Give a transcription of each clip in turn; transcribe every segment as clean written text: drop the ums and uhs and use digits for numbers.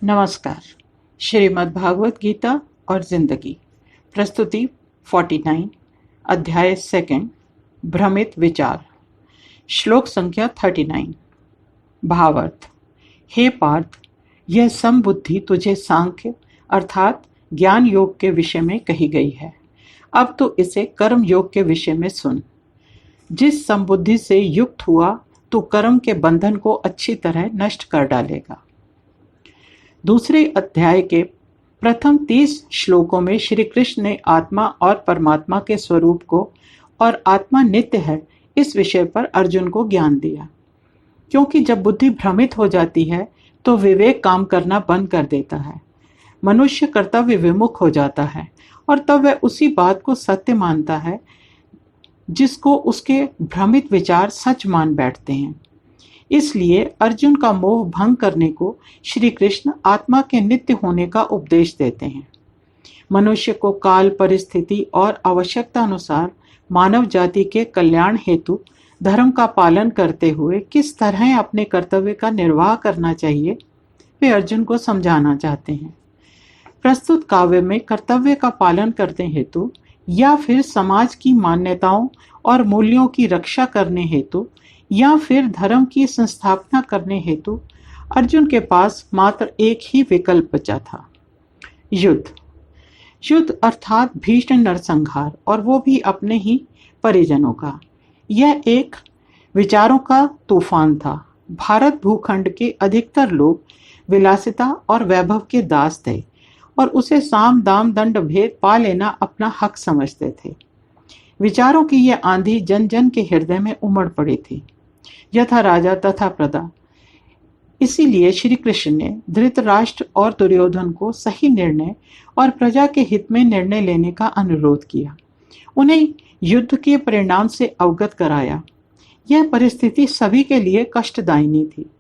नमस्कार। श्रीमद् भागवत गीता और जिंदगी, प्रस्तुति 49, अध्याय 2, भ्रमित विचार, श्लोक संख्या 39। भावार्थ। हे पार्थ, यह समबुद्धि तुझे सांख्य अर्थात ज्ञान योग के विषय में कही गई है। अब तो इसे कर्म योग के विषय में सुन। जिस समबुद्धि से युक्त हुआ तो कर्म के बंधन को अच्छी तरह नष्ट कर डालेगा। दूसरे अध्याय के प्रथम 30 श्लोकों में श्री कृष्ण ने आत्मा और परमात्मा के स्वरूप को और आत्मा नित्य है इस विषय पर अर्जुन को ज्ञान दिया। क्योंकि जब बुद्धि भ्रमित हो जाती है तो विवेक काम करना बंद कर देता है, मनुष्य कर्तव्य विमुख हो जाता है और तब वह उसी बात को सत्य मानता है जिसको उसके भ्रमित विचार सच मान बैठते हैं। इसलिए अर्जुन का मोह भंग करने को श्री कृष्ण आत्मा के नित्य होने का उपदेश देते हैं। मनुष्य को काल, परिस्थिति और आवश्यकता अनुसार मानव जाति के कल्याण हेतु धर्म का पालन करते हुए किस तरह अपने कर्तव्य का निर्वाह करना चाहिए वे अर्जुन को समझाना चाहते हैं। प्रस्तुत काव्य में कर्तव्य का पालन करने हेतु या फिर समाज की मान्यताओं और मूल्यों की रक्षा करने हेतु या फिर धर्म की संस्थापना करने हेतु अर्जुन के पास मात्र एक ही विकल्प बचा था, युद्ध। युद्ध अर्थात भीषण नरसंहार, और वो भी अपने ही परिजनों का। यह एक विचारों का तूफान था। भारत भूखंड के अधिकतर लोग विलासिता और वैभव के दास थे और उसे साम दाम दंड भेद पा लेना अपना हक समझते थे। विचारों की यह आंधी जन जन के हृदय में उमड़ पड़ी थी, यथा राजा तथा प्रजा। इसीलिए श्री कृष्ण ने धृतराष्ट्र और दुर्योधन को सही निर्णय और प्रजा के हित में निर्णय लेने का अनुरोध किया। उन्हें युद्ध के परिणाम से अवगत कराया। यह परिस्थिति सभी के लिए कष्टदायिनी थी,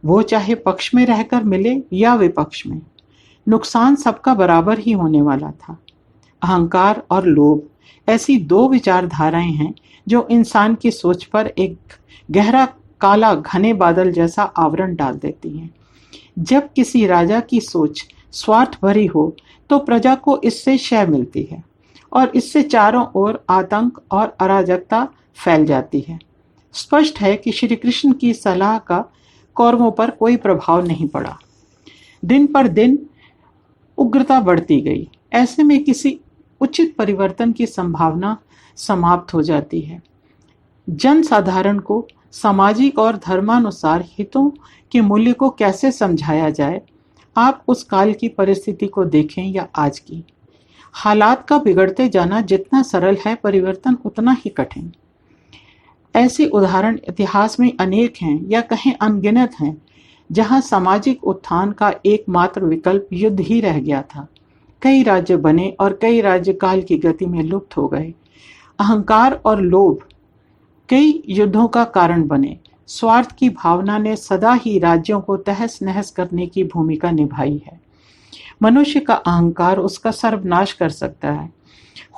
वो चाहे पक्ष में रहकर मिले या विपक्ष में। नुकसान सबका बराबर ही होने वाला था। अहंकार और लोभ ऐसी दो विचारधाराएं हैं जो इंसान की सोच पर एक गहरा काला घने बादल जैसा आवरण डाल देती हैं। जब किसी राजा की सोच स्वार्थ भरी हो तो प्रजा को इससे क्षय मिलती है और इससे चारों ओर आतंक और अराजकता फैल जाती है। स्पष्ट है कि श्री कृष्ण की सलाह का कौरवों पर कोई प्रभाव नहीं पड़ा। दिन पर दिन उग्रता बढ़ती गई। ऐसे में किसी उचित परिवर्तन की संभावना समाप्त हो जाती है। जन साधारण को सामाजिक और धर्मानुसार हितों के मूल्य को कैसे समझाया जाए, आप उस काल की परिस्थिति को देखें या आज की। हालात का बिगड़ते जाना जितना सरल है, परिवर्तन उतना ही कठिन। ऐसे उदाहरण इतिहास में अनेक हैं या कहें अनगिनत हैं, जहां सामाजिक उत्थान का एकमात्र विकल्प युद्ध ही रह गया था। कई राज्य बने और कई राज्य काल की गति में लुप्त हो गए। अहंकार और लोभ कई युद्धों का कारण बने। स्वार्थ की भावना ने सदा ही राज्यों को तहस नहस करने की भूमिका निभाई है। मनुष्य का अहंकार उसका सर्वनाश कर सकता है।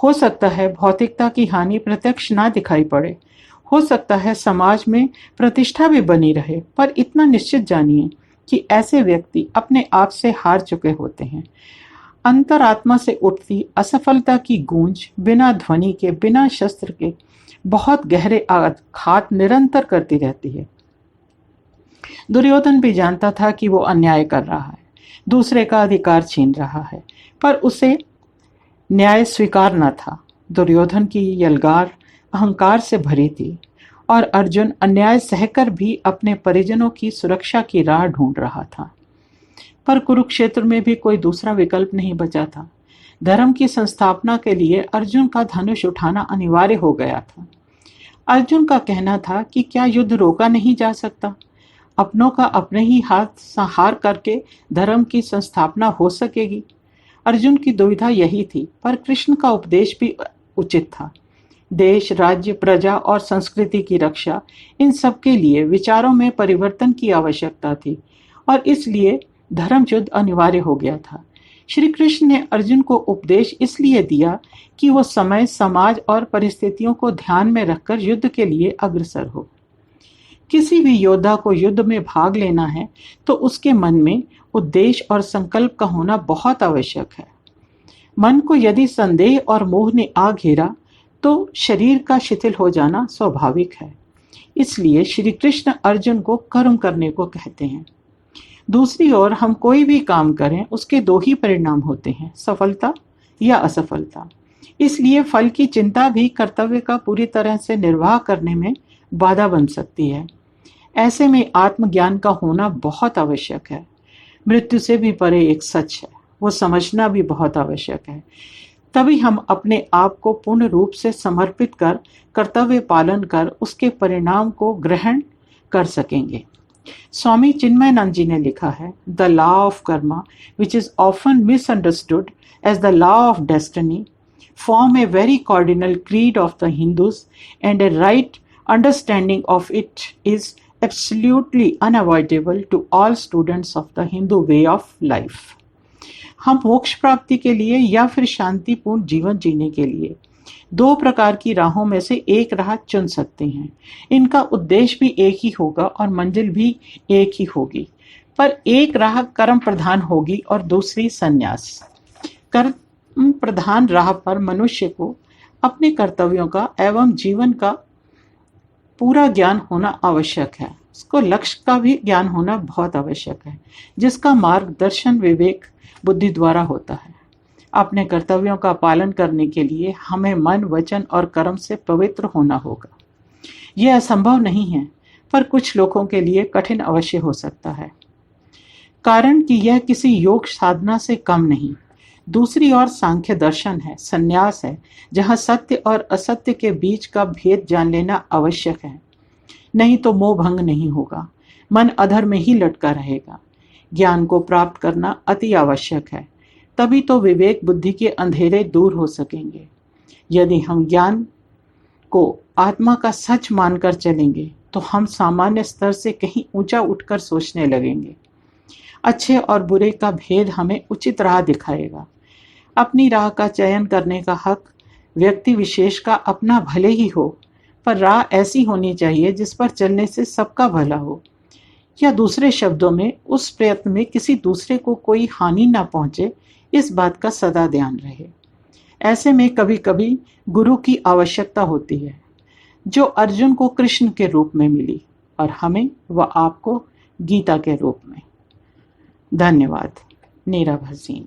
हो सकता है भौतिकता की हानि प्रत्यक्ष ना दिखाई पड़े, हो सकता है समाज में प्रतिष्ठा भी बनी रहे, पर इतना निश्चित जानिए कि ऐसे व्यक्ति अपने आप से हार चुके होते हैं। अंतरात्मा से उठती असफलता की गूंज बिना ध्वनि के, बिना शस्त्र के बहुत गहरे आघात निरंतर करती रहती है। दुर्योधन भी जानता था कि वो अन्याय कर रहा है, दूसरे का अधिकार छीन रहा है, पर उसे न्याय स्वीकार न था। दुर्योधन की यलगार अहंकार से भरी थी और अर्जुन अन्याय सहकर भी अपने परिजनों की सुरक्षा की राह ढूंढ रहा था। पर कुरुक्षेत्र में भी कोई दूसरा विकल्प नहीं बचा था। धर्म की संस्थापना के लिए अर्जुन का धनुष उठाना अनिवार्य हो गया था। अर्जुन का कहना था कि क्या युद्ध रोका नहीं जा सकता? अपनों का अपने ही हाथ संहार करके धर्म की संस्थापना हो सकेगी? अर्जुन की दुविधा यही थी, पर कृष्ण का उपदेश भी उचित था। देश, राज्य, प्रजा और संस्कृति की रक्षा, इन सब के लिए विचारों में परिवर्तन की आवश्यकता थी और इसलिए धर्म युद्ध अनिवार्य हो गया था। श्री कृष्ण ने अर्जुन को उपदेश इसलिए दिया कि वो समय, समाज और परिस्थितियों को ध्यान में रखकर युद्ध के लिए अग्रसर हो। किसी भी योद्धा को युद्ध में भाग लेना है तो उसके मन में उद्देश्य और संकल्प का होना बहुत आवश्यक है। मन को यदि संदेह और मोह ने आ घेरा तो शरीर का शिथिल हो जाना स्वाभाविक है। इसलिए श्री कृष्ण अर्जुन को कर्म करने को कहते हैं। दूसरी ओर हम कोई भी काम करें उसके दो ही परिणाम होते हैं, सफलता या असफलता। इसलिए फल की चिंता भी कर्तव्य का पूरी तरह से निर्वाह करने में बाधा बन सकती है। ऐसे में आत्मज्ञान का होना बहुत आवश्यक है। मृत्यु से भी परे एक सच है, वो समझना भी बहुत आवश्यक है। तभी हम अपने आप को पूर्ण रूप से समर्पित कर कर्तव्य पालन कर उसके परिणाम को ग्रहण कर सकेंगे। स्वामी चिन्मयानंद जी ने लिखा है, the law of karma which is often misunderstood as the law of destiny form a very cardinal creed of the Hindus, and a right understanding of it is absolutely unavoidable to all students of the Hindu way of life. हम मोक्ष प्राप्ति के लिए या फिर शांतिपूर्ण जीवन जीने के लिए दो प्रकार की राहों में से एक राह चुन सकते हैं। इनका उद्देश्य भी एक ही होगा और मंजिल भी एक ही होगी, पर एक राह कर्म प्रधान होगी और दूसरी संन्यास। कर्म प्रधान राह पर मनुष्य को अपने कर्तव्यों का एवं जीवन का पूरा ज्ञान होना आवश्यक है। उसको लक्ष्य का भी ज्ञान होना बहुत आवश्यक है, जिसका मार्गदर्शन विवेक बुद्धि द्वारा होता है। अपने कर्तव्यों का पालन करने के लिए हमें मन, वचन और कर्म से पवित्र होना होगा। यह असंभव नहीं है, पर कुछ लोगों के लिए कठिन अवश्य हो सकता है, कारण कि यह किसी योग साधना से कम नहीं। दूसरी ओर सांख्य दर्शन है, संन्यास है, जहां सत्य और असत्य के बीच का भेद जान लेना आवश्यक है। नहीं तो मोह भंग नहीं होगा, मन अधर में ही लटका रहेगा। ज्ञान को प्राप्त करना अति आवश्यक है, तभी तो विवेक बुद्धि के अंधेरे दूर हो सकेंगे। यदि हम ज्ञान को आत्मा का सच मानकर चलेंगे तो हम सामान्य स्तर से कहीं ऊंचा उठकर सोचने लगेंगे। अच्छे और बुरे का भेद हमें उचित राह दिखाएगा। अपनी राह का चयन करने का हक व्यक्ति विशेष का अपना भले ही हो, पर राह ऐसी होनी चाहिए जिस पर चलने से सबका भला हो, या दूसरे शब्दों में उस प्रयत्न में किसी दूसरे को कोई हानि ना पहुंचे, इस बात का सदा ध्यान रहे। ऐसे में कभी कभी गुरु की आवश्यकता होती है, जो अर्जुन को कृष्ण के रूप में मिली और हमें व आपको गीता के रूप में। धन्यवाद। नीरा भसीन।